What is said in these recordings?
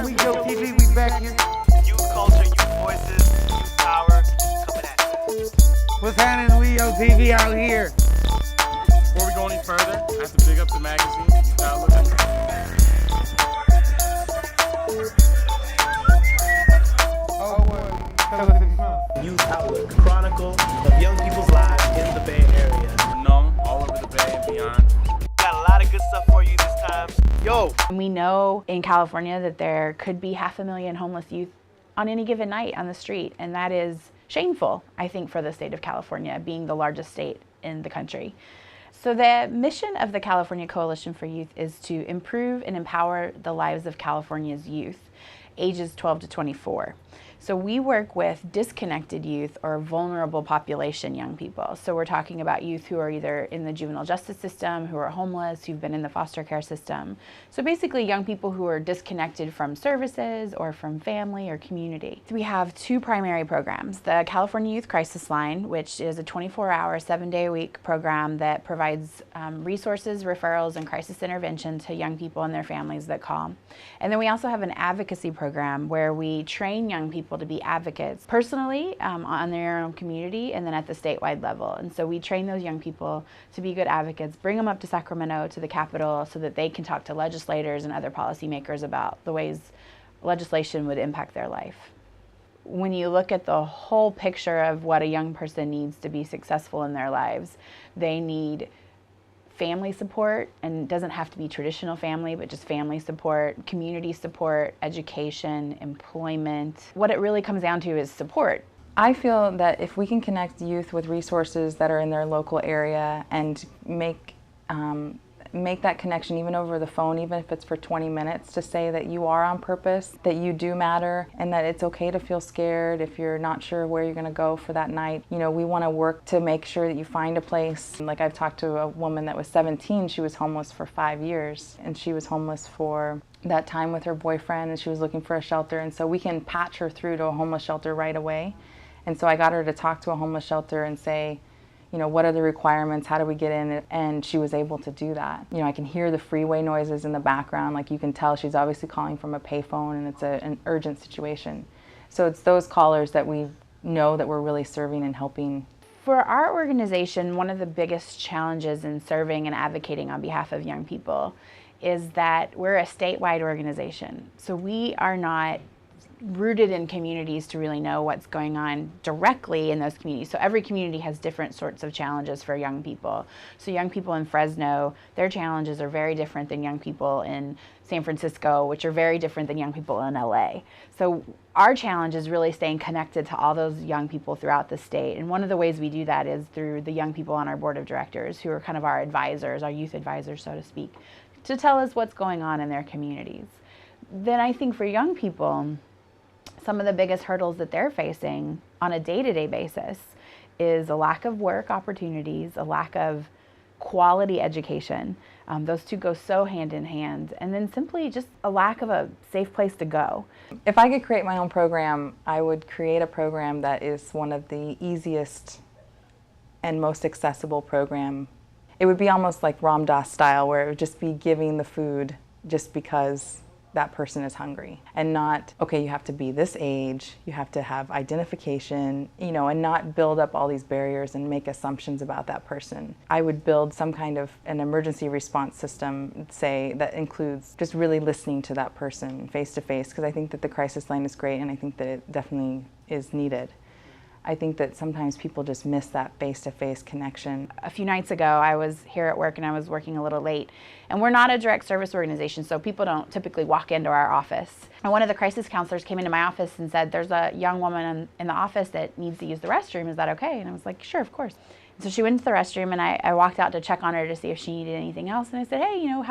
and we Yo TV, we back here. Youth culture, youth voices, youth power, coming at you. What's happening? We Yo TV out here. Before we go any further, I have to big up the magazine. Youth Outlook. Youth Outlook, chronicle of young people's lives in the Bay Area. We're known all over the Bay and beyond. Got a lot of good stuff for you this time. Yo! We know in California that there could be 500,000 homeless youth on any given night on the street, and that is shameful, I think, for the state of California, being the largest state in the country. So the mission of the California Coalition for Youth is to improve and empower the lives of California's youth, ages 12 to 24. So we work with disconnected youth or vulnerable population young people. So we're talking about youth who are either in the juvenile justice system, who are homeless, who've been in the foster care system. So basically young people who are disconnected from services or from family or community. We have two primary programs. The California Youth Crisis Line, which is a 24-hour, 7-day-a-week program that provides resources, referrals, and crisis intervention to young people and their families that call. And then we also have an advocacy program where we train young people to be advocates personally on their own community and then at the statewide level. And so we train those young people to be good advocates, bring them up to Sacramento, to the Capitol, so that they can talk to legislators and other policymakers about the ways legislation would impact their life. When you look at the whole picture of what a young person needs to be successful in their lives, they need family support, and it doesn't have to be traditional family, but just family support, community support, education, employment. What it really comes down to is support. I feel that if we can connect youth with resources that are in their local area and make that connection even over the phone, even if it's for 20 minutes, to say that you are on purpose, that you do matter, and that it's okay to feel scared if you're not sure where you're going to go for that night. You know, we want to work to make sure that you find a place. Like, I've talked to a woman that was 17, she was homeless for 5 years, and she was homeless for that time with her boyfriend, and she was looking for a shelter, and so we can patch her through to a homeless shelter right away. And so I got her to talk to a homeless shelter and say, you know, what are the requirements? How do we get in? And she was able to do that. You know, I can hear the freeway noises in the background. Like, you can tell she's obviously calling from a payphone, and it's an urgent situation. So it's those callers that we know that we're really serving and helping. For our organization, one of the biggest challenges in serving and advocating on behalf of young people is that we're a statewide organization. So we are not rooted in communities to really know what's going on directly in those communities. So every community has different sorts of challenges for young people. So young people in Fresno, their challenges are very different than young people in San Francisco, which are very different than young people in LA. So our challenge is really staying connected to all those young people throughout the state. And one of the ways we do that is through the young people on our board of directors, who are kind of our advisors, our youth advisors, so to speak, to tell us what's going on in their communities. Then I think for young people, some of the biggest hurdles that they're facing on a day-to-day basis is a lack of work opportunities, a lack of quality education. Those two go so hand in hand. And then simply just a lack of a safe place to go. If I could create my own program, I would create a program that is one of the easiest and most accessible program. It would be almost like Ram Dass style, where it would just be giving the food just because that person is hungry, and not, okay, you have to be this age, you have to have identification, you know, and not build up all these barriers and make assumptions about that person. I would build some kind of an emergency response system, say, that includes just really listening to that person face to face, because I think that the crisis line is great, and I think that it definitely is needed. I think that sometimes people just miss that face-to-face connection. A few nights ago, I was here at work and I was working a little late. And we're not a direct service organization, so people don't typically walk into our office. And one of the crisis counselors came into my office and said, there's a young woman in the office that needs to use the restroom. Is that okay? And I was like, sure, of course. And so she went to the restroom, and I walked out to check on her to see if she needed anything else. And I said, hey, you know,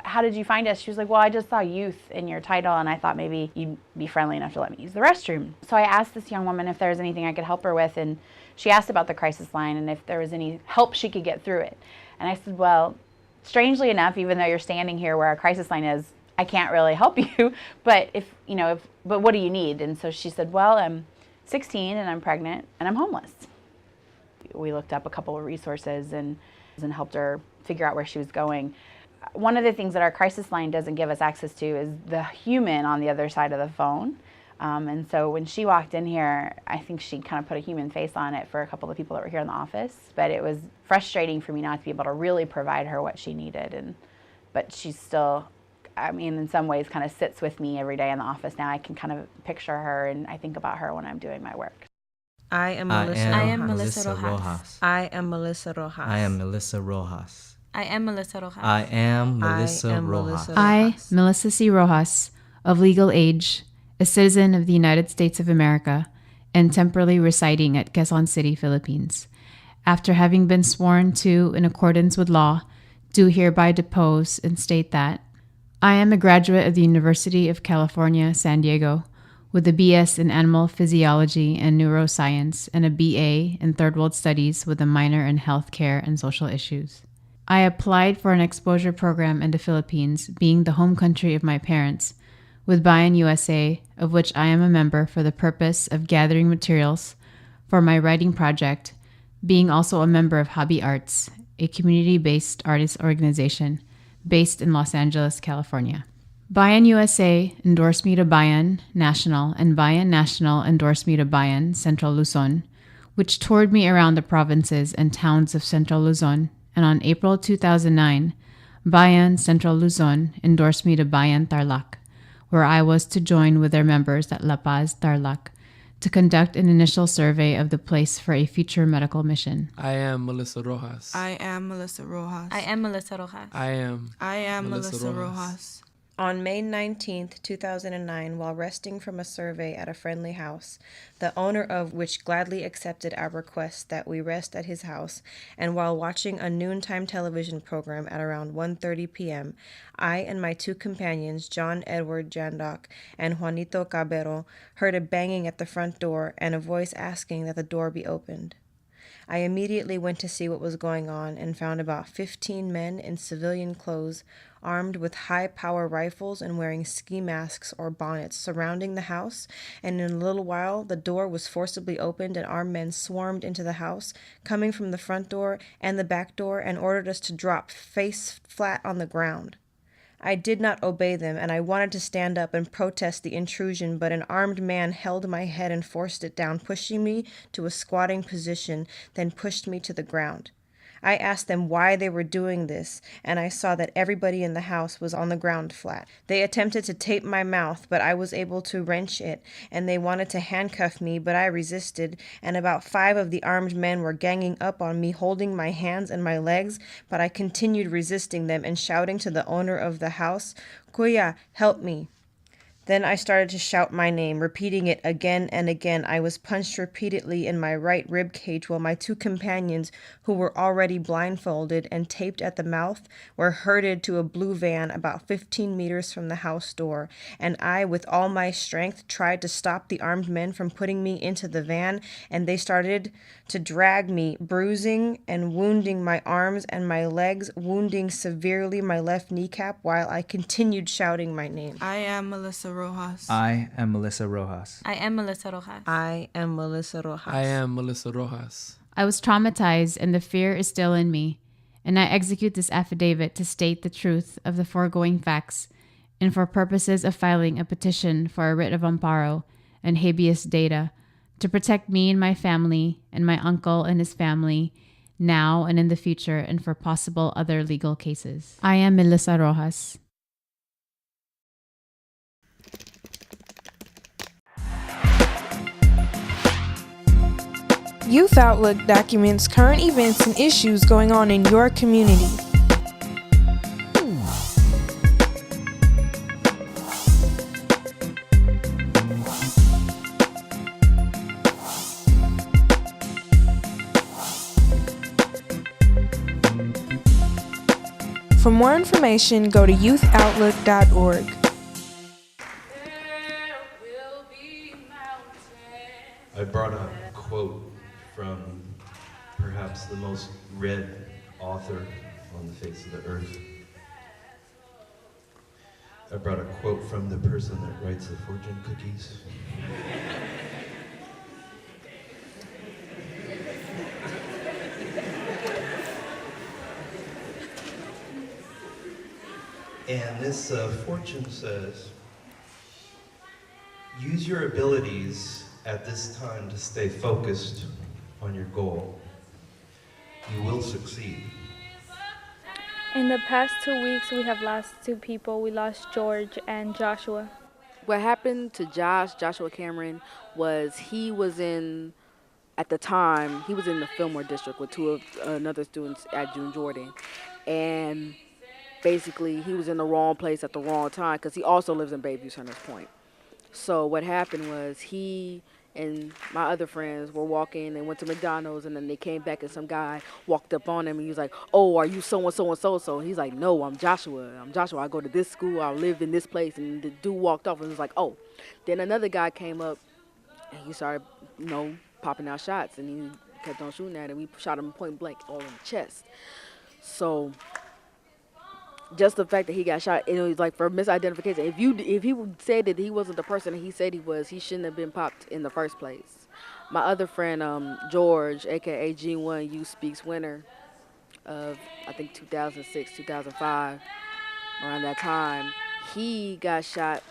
how did you find us? She was like, well, I just saw youth in your title, and I thought maybe you'd be friendly enough to let me use the restroom. So I asked this young woman if there was anything I could help her with, and she asked about the crisis line and if there was any help she could get through it. And I said, well, strangely enough, even though you're standing here where our crisis line is, I can't really help you, but but what do you need? And so she said, well, I'm 16 and I'm pregnant and I'm homeless. We looked up a couple of resources and helped her figure out where she was going. one of the things that our crisis line doesn't give us access to is the human on the other side of the phone. And so when she walked in here, I think she kind of put a human face on it for a couple of people that were here in the office. But it was frustrating for me not to be able to really provide her what she needed. But she's still, I mean, in some ways kind of sits with me every day in the office now. I can kind of picture her, and I think about her when I'm doing my work. I am Melissa Rojas. I am Melissa Rojas. I am Melissa Rojas. I am Melissa Rojas. I am Melissa Rojas. I, Melissa C. Rojas, of legal age, a citizen of the United States of America, and temporarily residing at Quezon City, Philippines, after having been sworn to in accordance with law, do hereby depose and state that I am a graduate of the University of California, San Diego, with a BS in Animal Physiology and Neuroscience and a BA in Third World Studies with a minor in Healthcare and Social Issues. I applied for an exposure program in the Philippines, being the home country of my parents, with Bayan USA, of which I am a member for the purpose of gathering materials for my writing project, being also a member of Hobby Arts, a community-based artist organization based in Los Angeles, California. Bayan USA endorsed me to Bayan National, and Bayan National endorsed me to Bayan Central Luzon, which toured me around the provinces and towns of Central Luzon, and on April 2009, Bayan Central Luzon endorsed me to Bayan Tarlac, where I was to join with their members at La Paz, Tarlac, to conduct an initial survey of the place for a future medical mission. I am Melissa Rojas. I am Melissa Rojas. I am Melissa Rojas. I am Melissa Rojas. On May 19th, 2009, while resting from a survey at a friendly house, the owner of which gladly accepted our request that we rest at his house, and while watching a noontime television program at around 1:30 p.m., I and my two companions, John Edward Jandoc and Juanito Cabero, heard a banging at the front door and a voice asking that the door be opened. I immediately went to see what was going on and found about 15 men in civilian clothes, armed with high-power rifles and wearing ski masks or bonnets, surrounding the house, and in a little while the door was forcibly opened and armed men swarmed into the house, coming from the front door and the back door, and ordered us to drop face flat on the ground. I did not obey them, and I wanted to stand up and protest the intrusion, but an armed man held my head and forced it down, pushing me to a squatting position, then pushed me to the ground. I asked them why they were doing this, and I saw that everybody in the house was on the ground flat. They attempted to tape my mouth, but I was able to wrench it, and they wanted to handcuff me, but I resisted, and about 5 of the armed men were ganging up on me, holding my hands and my legs, but I continued resisting them and shouting to the owner of the house, "Kuya, help me." Then I started to shout my name, repeating it again and again. I was punched repeatedly in my right rib cage while my two companions, who were already blindfolded and taped at the mouth, were herded to a blue van about 15 meters from the house door, and I, with all my strength, tried to stop the armed men from putting me into the van, and they started to drag me, bruising and wounding my arms and my legs, wounding severely my left kneecap while I continued shouting my name. I am Melissa Rojas. I am Melissa Rojas. I am Melissa Rojas. I am Melissa Rojas. I am Melissa Rojas. I was traumatized, and the fear is still in me, and I execute this affidavit to state the truth of the foregoing facts, and for purposes of filing a petition for a writ of amparo and habeas data to protect me and my family and my uncle and his family now and in the future, and for possible other legal cases. I am Melissa Rojas. Youth Outlook documents current events and issues going on in your community. For more information, go to youthoutlook.org. I brought a quote from perhaps the most read author on the face of the earth. I brought a quote from the person that writes the fortune cookies. Miss Fortune says, use your abilities at this time to stay focused on your goal. You will succeed. In the past 2 weeks, we have lost 2 people. We lost George and Joshua. What happened to Joshua Cameron, was he was in, at the time, he was in the Fillmore district with 2 of another students at June Jordan. And basically, he was in the wrong place at the wrong time because he also lives in Bayview Centers Point. So what happened was he and my other friends were walking and went to McDonald's, and then they came back and some guy walked up on him and he was like, "Oh, are you so-and-so and so-and-so?" And he's like, "No, I'm Joshua. I go to this school. I live in this place." And the dude walked off and was like, "Oh." Then another guy came up and he started, popping out shots, and he kept on shooting at him. We shot him point blank all in the chest. So just the fact that he got shot, it was like for misidentification. If he said that he wasn't the person that he said he was, he shouldn't have been popped in the first place. My other friend, George, aka G1 Youth Speaks winner of I think 2006, 2005, around that time, he got shot.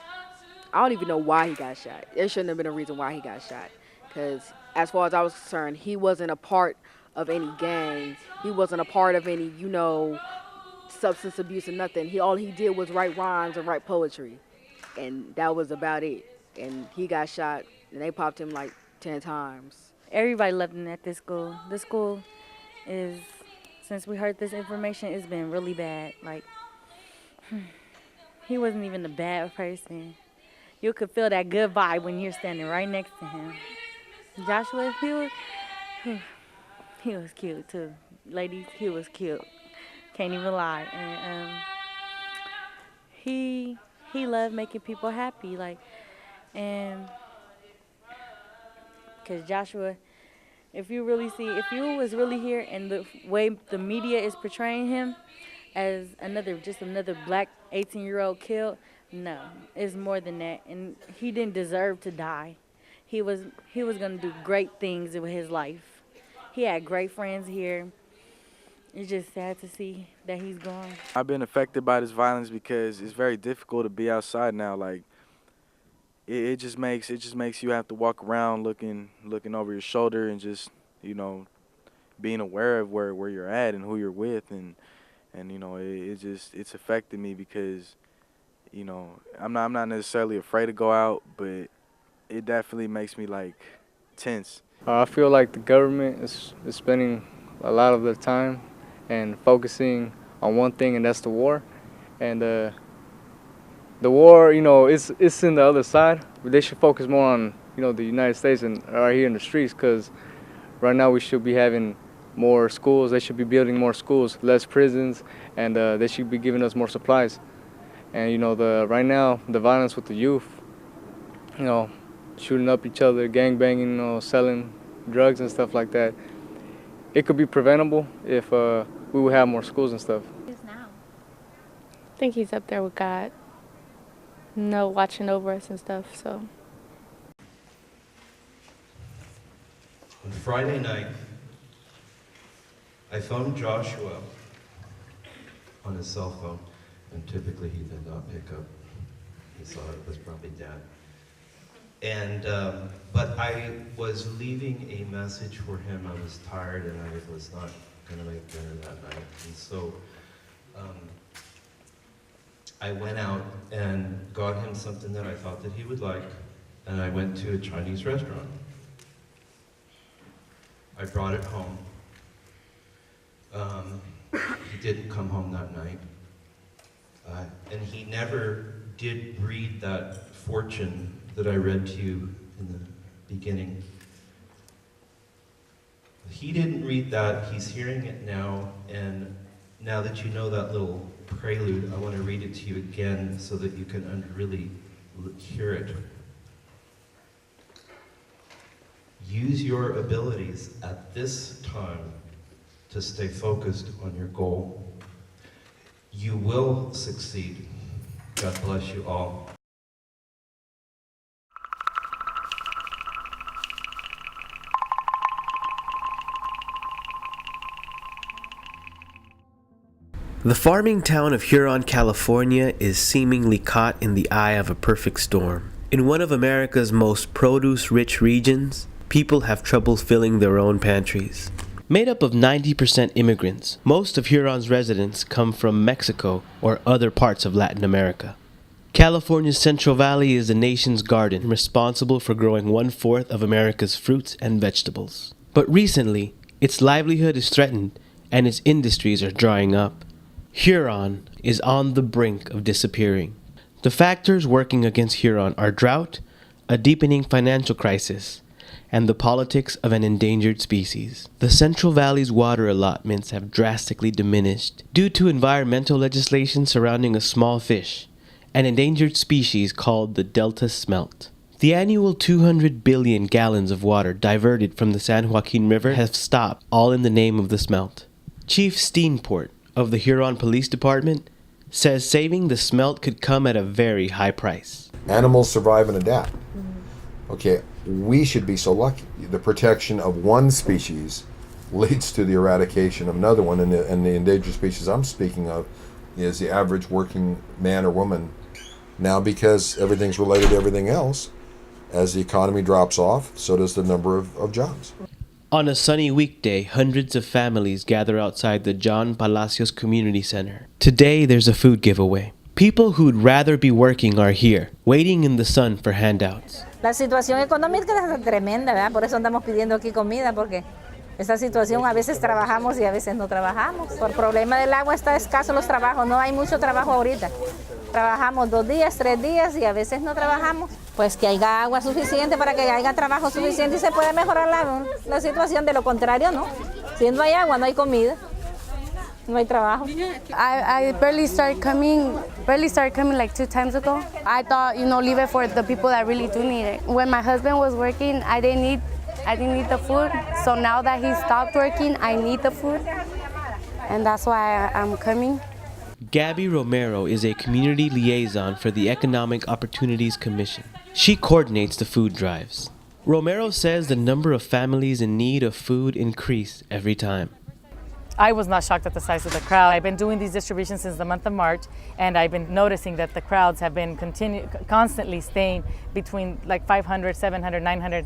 I don't even know why he got shot. There shouldn't have been a reason why he got shot, because as far as I was concerned, he wasn't a part of any gang. He wasn't a part of any, substance abuse or nothing. All he did was write rhymes and write poetry, and that was about it. And he got shot, and they popped him like 10 times. Everybody loved him at this school. This school is, since we heard this information, it's been really bad. Like, he wasn't even a bad person. You could feel that good vibe when you're standing right next to him. Joshua, he was cute too. Ladies, he was cute. Can't even lie. And he loved making people happy, and because Joshua, if you was really here and the way the media is portraying him as another black 18-year-old killed, no, it's more than that. And he didn't deserve to die. He was gonna do great things with his life. He had great friends here. It's just sad to see that he's gone. I've been affected by this violence because it's very difficult to be outside now. Like, it just makes you have to walk around looking over your shoulder and just, being aware of where you're at and who you're with, and it's affected me because, I'm not necessarily afraid to go out, but it definitely makes me tense. I feel like the government is spending a lot of their time and focusing on one thing, and that's the war. And the war, it's in the other side, but they should focus more on, the United States and right here in the streets, because right now we should be having more schools. They should be building more schools, less prisons, and they should be giving us more supplies. And, right now, the violence with the youth, shooting up each other, gangbanging, selling drugs and stuff like that, it could be preventable if we would have more schools and stuff. I think he's up there with God, watching over us and stuff, so. On Friday night, I phoned Joshua on his cell phone, and typically he did not pick up. He thought it was probably Dad. And, but I was leaving a message for him. I was tired and I was not going to make dinner that night. And so I went out and got him something that I thought that he would like, and I went to a Chinese restaurant. I brought it home. He didn't come home that night. And he never did read that fortune that I read to you in the beginning. He didn't read that. He's hearing it now, and now that you know that little prelude, I want to read it to you again so that you can really hear it. Use your abilities at this time to stay focused on your goal. You will succeed. God bless you all. The farming town of Huron, California is seemingly caught in the eye of a perfect storm. In one of America's most produce-rich regions, people have trouble filling their own pantries. Made up of 90% immigrants, most of Huron's residents come from Mexico or other parts of Latin America. California's Central Valley is the nation's garden, responsible for growing 1/4 of America's fruits and vegetables. But recently, its livelihood is threatened and its industries are drying up. Huron is on the brink of disappearing. The factors working against Huron are drought, a deepening financial crisis, and the politics of an endangered species. The Central Valley's water allotments have drastically diminished due to environmental legislation surrounding a small fish, an endangered species called the Delta smelt. The annual 200 billion gallons of water diverted from the San Joaquin River have stopped, all in the name of the smelt. Chief Steenport of the Huron Police Department says saving the smelt could come at a very high price. Animals survive and adapt. Okay, we should be so lucky. The protection of one species leads to the eradication of another one, and the endangered species I'm speaking of is the average working man or woman. Now, because everything's related to everything else, as the economy drops off, so does the number of jobs. On a sunny weekday, hundreds of families gather outside the John Palacios Community Center. Today, there's a food giveaway. People who'd rather be working are here, waiting in the sun for handouts. La situación económica es tremenda, ¿verdad? Por eso andamos pidiendo aquí comida, porque esta situación a veces trabajamos y a veces no trabajamos. Por problema del agua está escaso los trabajos, no hay mucho trabajo ahorita. Trabajamos 2 días, 3 días y a veces no trabajamos. Pues que haya agua suficiente para que haya trabajo suficiente y se pueda mejorar la situación. De lo contrario, no. Si no hay agua, no hay comida. No hay trabajo. I barely started coming like 2 times ago. I thought, leave it for the people that really do need it. When my husband was working, I didn't need the food. So now that he stopped working, I need the food. And that's why I'm coming. Gabby Romero is a community liaison for the Economic Opportunities Commission. She coordinates the food drives. Romero says the number of families in need of food increase every time. I was not shocked at the size of the crowd. I've been doing these distributions since the month of March, and I've been noticing that the crowds have been constantly staying between like 500, 700, 900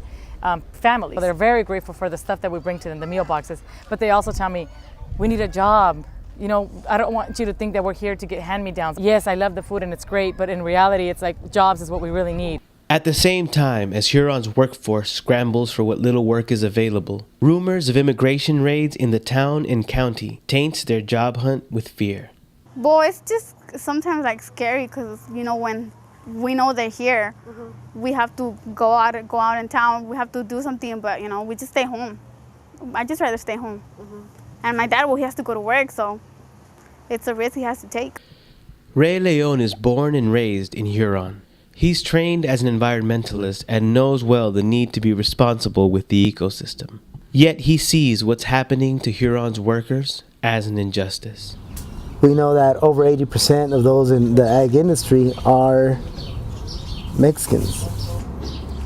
families. They're very grateful for the stuff that we bring to them, the meal boxes, but they also tell me, we need a job. I don't want you to think that we're here to get hand-me-downs. Yes, I love the food and it's great, but in reality, it's like jobs is what we really need. At the same time as Huron's workforce scrambles for what little work is available, rumors of immigration raids in the town and county taints their job hunt with fear. Well, it's just sometimes like scary because, when we know they're here, we have to go out in town, we have to do something, but, we just stay home. I just rather stay home. And my dad, he has to go to work, so it's a risk he has to take. Ray Leon is born and raised in Huron. He's trained as an environmentalist and knows well the need to be responsible with the ecosystem. Yet he sees what's happening to Huron's workers as an injustice. We know that over 80% of those in the ag industry are Mexicans.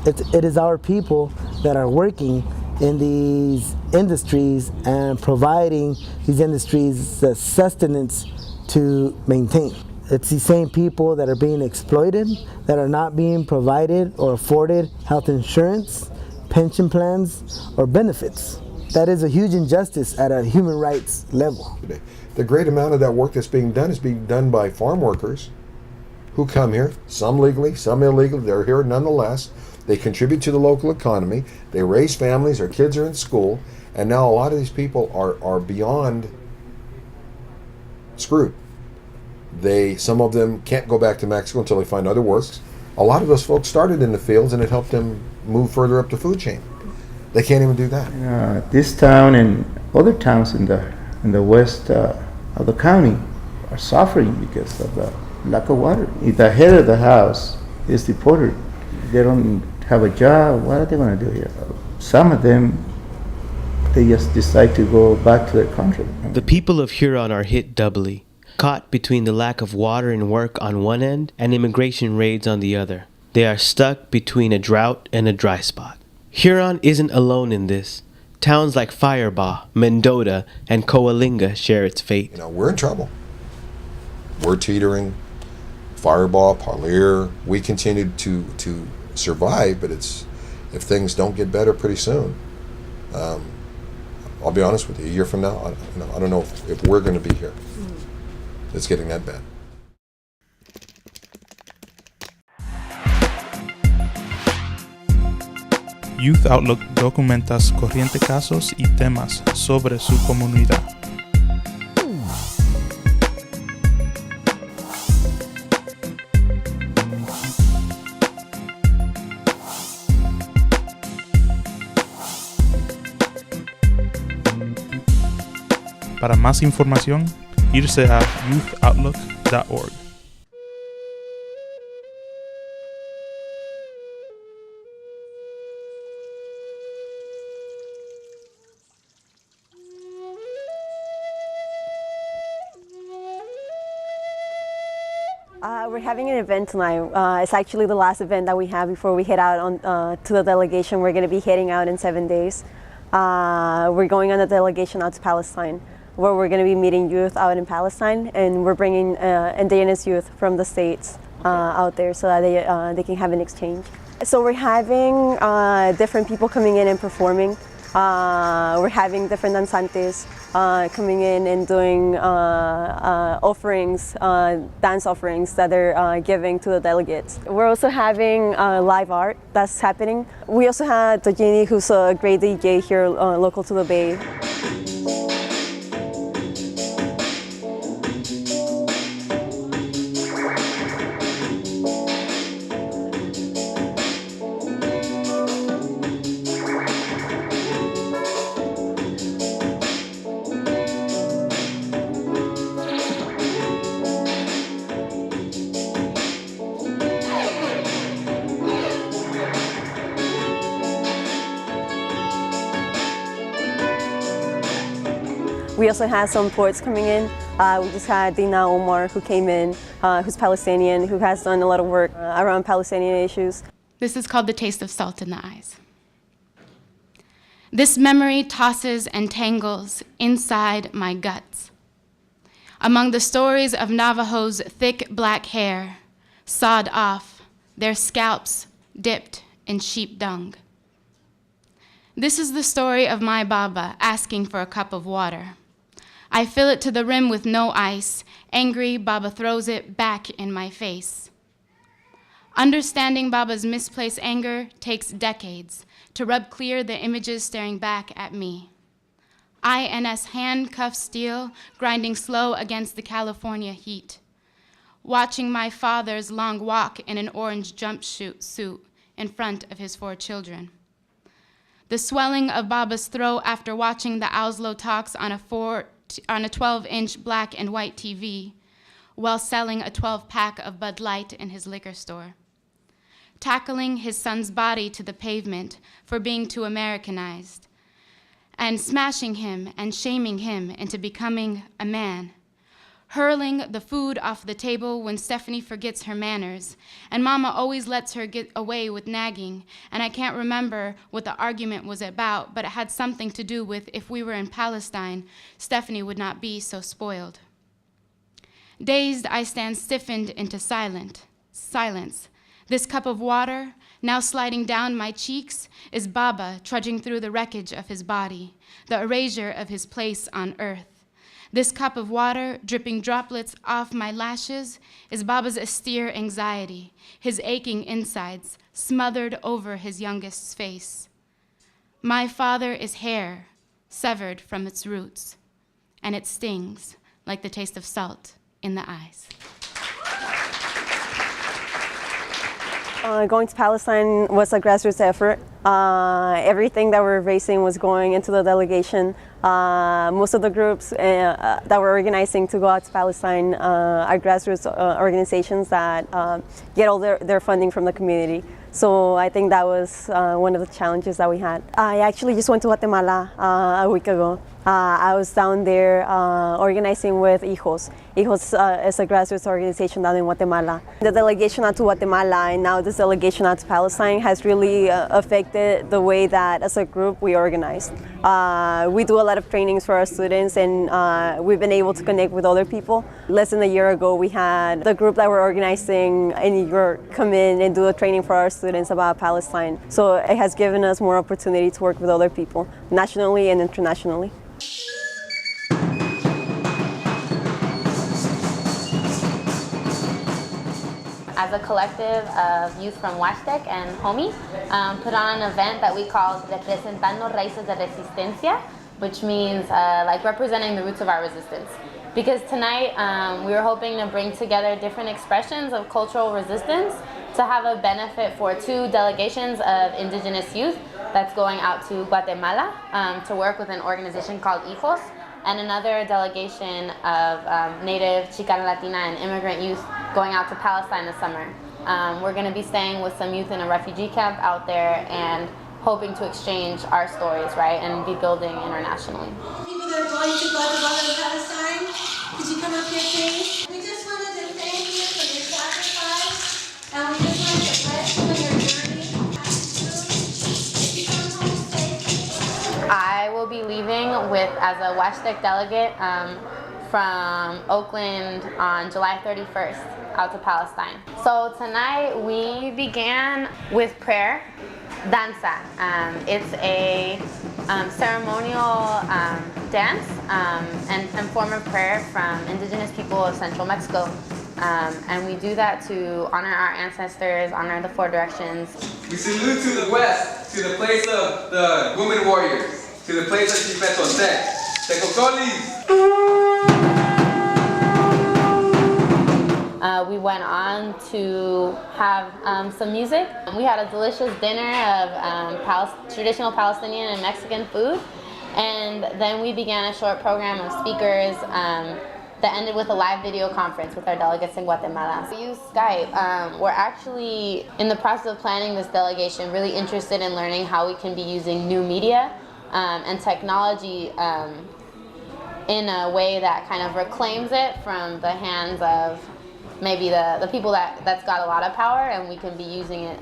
It is our people that are working in these industries and providing these industries the sustenance to maintain. It's the same people that are being exploited, that are not being provided or afforded health insurance, pension plans, or benefits. That is a huge injustice at a human rights level. The great amount of that work that's being done is being done by farm workers who come here, some legally, some illegally. They're here nonetheless. They contribute to the local economy. They raise families. Their kids are in school. And now a lot of these people are beyond screwed. Some of them can't go back to Mexico until they find other work. A lot of those folks started in the fields, and it helped them move further up the food chain. They can't even do that. This town and other towns in the west of the county are suffering because of the lack of water. If the head of the house is deported, they don't have a job, what are they going to do here? Some of them, they just decide to go back to their country. The people of Huron are hit doubly, caught between the lack of water and work on one end and immigration raids on the other. They are stuck between a drought and a dry spot. Huron isn't alone in this. Towns like Firebaugh, Mendota, and Coalinga share its fate. We're in trouble. We're teetering. Fireball, Parlier, we continue to survive, but if things don't get better pretty soon, I'll be honest with you, a year from now, I don't know if we're going to be here. It's getting that bad. Youth Outlook documenta corrientes casos y temas sobre su comunidad. Para más información, irse a youthoutlook.org. We're having an event tonight. It's actually the last event that we have before we head out on, to the delegation. We're going to be heading out in 7 days. We're going on a delegation out to Palestine, where we're going to be meeting youth out in Palestine, and we're bringing indigenous youth from the States out there so that they can have an exchange. So we're having different people coming in and performing. We're having different danzantes coming in and doing offerings, dance offerings that they're giving to the delegates. We're also having live art that's happening. We also had Tajini, who's a great DJ here local to the Bay. We also had some poets coming in. We just had Dina Omar, who came in, who's Palestinian, who has done a lot of work around Palestinian issues. This is called The Taste of Salt in the Eyes. This memory tosses and tangles inside my guts. Among the stories of Navajos' thick black hair, sawed off, their scalps dipped in sheep dung. This is the story of my Baba asking for a cup of water. I fill it to the rim with no ice. Angry, Baba throws it back in my face. Understanding Baba's misplaced anger takes decades to rub clear the images staring back at me. INS handcuffed steel grinding slow against the California heat. Watching my father's long walk in an orange jumpsuit in front of his 4 children. The swelling of Baba's throat after watching the Oslo talks on a 12-inch black and white TV while selling a 12-pack of Bud Light in his liquor store. Tackling his son's body to the pavement for being too Americanized, and smashing him and shaming him into becoming a man. Hurling the food off the table when Stephanie forgets her manners, and Mama always lets her get away with nagging, and I can't remember what the argument was about, but it had something to do with if we were in Palestine, Stephanie would not be so spoiled. Dazed, I stand stiffened into silence. This cup of water, now sliding down my cheeks, is Baba trudging through the wreckage of his body, the erasure of his place on earth. This cup of water, dripping droplets off my lashes, is Baba's austere anxiety, his aching insides, smothered over his youngest's face. My father is hair, severed from its roots, and it stings like the taste of salt in the eyes. Going to Palestine was a grassroots effort. Everything that we're raising was going into the delegation. Most of the groups that we're organizing to go out to Palestine are grassroots organizations that get all their funding from the community. So I think that was one of the challenges that we had. I actually just went to Guatemala a week ago. I was down there organizing with Hijos. Hijos is a grassroots organization down in Guatemala. The delegation out to Guatemala and now this delegation out to Palestine has really affected affected the way that as a group we organize. We do a lot of trainings for our students, and we've been able to connect with other people. Less than a year ago, we had the group that we're organizing in New York come in and do a training for our students about Palestine. So it has given us more opportunity to work with other people, nationally and internationally. As a collective of youth from Huastec and Homie, put on an event that we called Representando Raíces de Resistencia, which means like representing the roots of our resistance. Because tonight we were hoping to bring together different expressions of cultural resistance to have a benefit for 2 delegations of indigenous youth that's going out to Guatemala to work with an organization called Hijos, and another delegation of Native, Chicana, Latina, and immigrant youth going out to Palestine this summer. We're going to be staying with some youth in a refugee camp out there and hoping to exchange our stories, right, and be building internationally. People that are going to Guatemala and Palestine, could you come up here, please? We just wanted to thank you for your sacrifice, and we just wanted to bless you in your journey. If you come home safe. I will be leaving as a Huastec delegate from Oakland on July 31st out to Palestine. So tonight we began with prayer, danza. It's a ceremonial dance and form of prayer from indigenous people of central Mexico. And we do that to honor our ancestors, honor the 4 directions. We salute to the west, to the place of the women warriors, to the place of Chipetotec, Tecocolis. We went on to have some music. We had a delicious dinner of traditional Palestinian and Mexican food. And then we began a short program of speakers that ended with a live video conference with our delegates in Guatemala. We use Skype. We're actually in the process of planning this delegation, really interested in learning how we can be using new media and technology in a way that kind of reclaims it from the hands of maybe the people that's got a lot of power, and we can be using it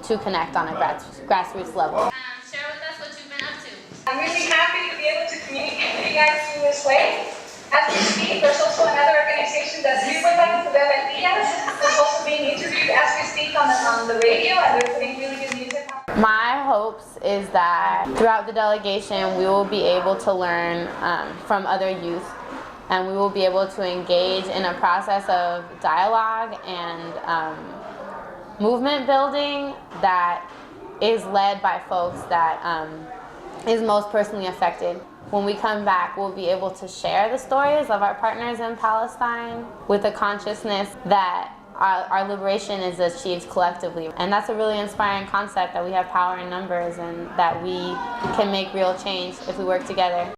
to connect on a grassroots level. Share with us what you've been up to. I'm really happy to be able to communicate with you guys through this way. As we speak, there's also another organization that's representing the Latinas. It's also being interviewed as we speak on the radio, and they're putting really good music on. My hopes is that throughout the delegation we will be able to learn from other youth, and we will be able to engage in a process of dialogue and movement building that is led by folks that is most personally affected. When we come back, we'll be able to share the stories of our partners in Palestine with the consciousness that our liberation is achieved collectively. And that's a really inspiring concept, that we have power in numbers and that we can make real change if we work together.